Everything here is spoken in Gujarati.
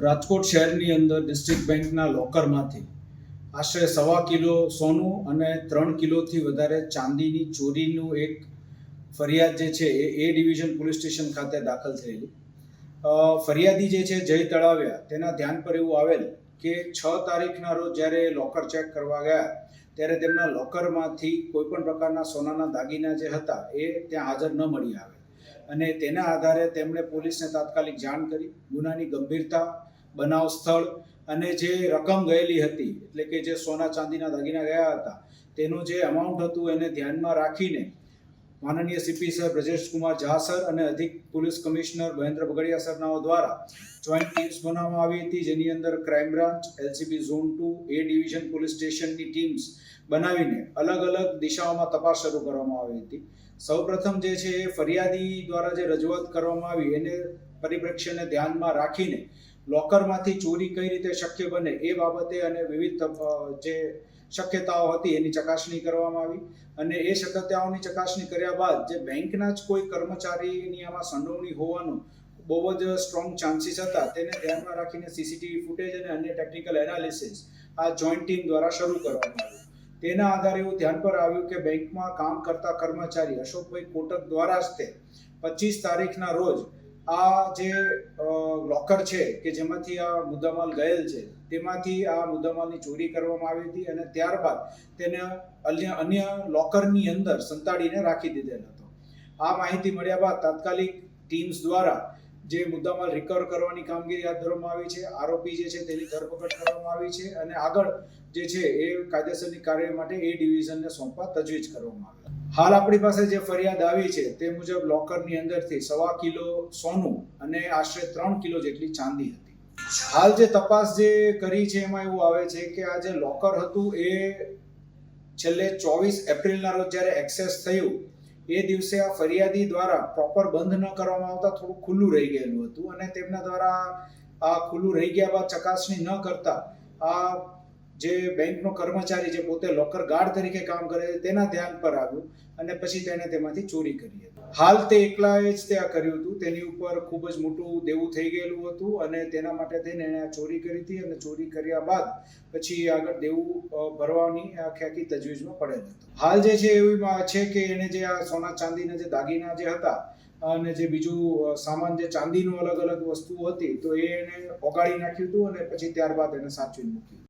રાજકોટ શહેરની અંદર ડિસ્ટ્રિક્ટ બેંકના લોકરમાંથી આશરે 1.25 કિલો સોનું અને 3 કિલોથી વધારે ચાંદીની ચોરીનું એક ફરિયાદ જે છે એ ડિવિઝન પોલીસ સ્ટેશન ખાતે દાખલ થયેલી. ફરિયાદી જે છે જય તળાવિયા, તેના ધ્યાન પર એવું આવેલ કે 6 તારીખના રોજ જ્યારે લોકર ચેક કરવા ગયા ત્યારે તેમના લોકરમાંથી કોઈપણ પ્રકારના સોનાના દાગીના જે હતા એ ત્યાં હાજર ન મળી આવે અને તેના આધારે તેમણે પોલીસને તાત્કાલિક જાણ કરી. ગુનાની ગંભીરતા, બનાવ સ્થળ અને જે રકમ ગયેલી હતી, એટલે કે જે સોના ચાંદીના દાગીના ગયા હતા તેનું જે અમાઉન્ટ હતું એને ધ્યાનમાં રાખીને માનનીય CP sir Brajesh Kumar Jha sir અને અધિક પોલીસ કમિશનર મહેન્દ્ર બગડિયા સરનાઓ દ્વારા જોઈન્ટ ટીમ્સ બનાવવામાં આવી હતી, જેની અંદર ક્રાઇમ બ્રાન્ચ, એલસીબી ઝોન 2, એ ડિવિઝન પોલીસ સ્ટેશનની ટીમ્સ બનાવીને અલગ અલગ દિશાઓમાં તપાસ શરૂ કરવામાં આવી હતી. સૌપ્રથમ જે છે એ ફરિયાદી દ્વારા જે રજૂઆત કરવામાં આવી એને પરિપ્રેક્ષ્યને ધ્યાનમાં રાખીને લોકરમાંથી ચોરી કઈ રીતે શક્ય બને એ બાબતે અને વિવિધ જે શક્યતાઓ હતી એની ચકાસણી કરવામાં આવી અને એ શક્યતાઓની ચકાસણી કર્યા બાદ જે બેંકના જ કોઈ કર્મચારીની આમાં સંડોવણી હોવાનું બહુ જ સ્ટ્રોંગ ચાન્સીસ હતા તેને ધ્યાનમાં રાખીને સીસીટીવી ફૂટેજ અને અન્ય ટેકનિકલ એનાલિસિસ આ જોઈન્ટ ટીમ દ્વારા શરૂ કરવામાં આવ્યું. તેના આધારે એવું ધ્યાન પર આવ્યું કે બેંકમાં કામ કરતા કર્મચારી અશોકભાઈ કોટક દ્વારા જ તે 25 તારીખના રોજ આ જે લોકર છે કે જેમાંથી આ મુદ્દામાલ ગયેલ છે તેમાંથી આ મુદ્દામાલની ચોરી કરવામાં આવી હતી અને ત્યારબાદ તેને અન્ય લોકરની અંદર સંતાડીને રાખી દીધેલ હતો. આ માહિતી મળ્યા બાદ તાત્કાલિક ટીમ્સ દ્વારા જે મુદ્દામાલ રિકવર કરવાની કામગીરી હાથ ધરવામાં આવી છે. આરોપી જે છે તેની ધરપકડ કરવામાં આવી છે અને આગળ જે છે એ કાયદેસરની કાર્ય માટે એ ડિવિઝનને સોંપવા તજવીજ કરવામાં આવી. હાલ આપણી પાસે જે ફરિયાદ આવી છે તે મુજબ લોકરની અંદરથી 1.25 કિલો સોનું અને આશરે 3 કિલો જેટલી ચાંદી હતી. હાલ જે તપાસ જે કરી છે એમાં એવું આવે છે કે આ જે લોકર હતું એ છેલ્લે 24 એપ્રિલના રોજ જ્યારે એક્સેસ થયું એ દિવસે આ ફરિયાદી દ્વારા પ્રોપર બંધ ન કરવામાં આવતા થોડું ખુલ્લું રહી ગયેલું હતું અને તેમના દ્વારા આ ખુલ્લું રહી ગયા બાદ ચકાસણી ન કરતા આ જે બેંકનો કર્મચારી જે પોતે લોકર ગાર્ડ તરીકે કામ કરે છે તેના ધ્યાન પર આવ્યું અને પછી તેણે તેમાંથી ચોરી કરી હતી. હાલ તે એકલાએ જ તે આ કર્યું હતું, તેની ઉપર ખૂબ જ મોટું દેવું થઈ ગયેલું હતું અને તેના માટે થઈને એણે આ ચોરી કરી હતી અને ચોરી કર્યા બાદ પછી આગળ દેવું ભરવાની આખી તજવીજમાં પડેલ હતું. હાલ જે છે એવી છે કે એણે જે આ સોના ચાંદીના જે દાગીના જે હતા અને જે બીજું સામાન જે ચાંદીનું અલગ અલગ વસ્તુઓ હતી તો એ એને ઓગાળી નાખ્યું હતું અને પછી ત્યારબાદ એને સાચવીને મૂક્યું.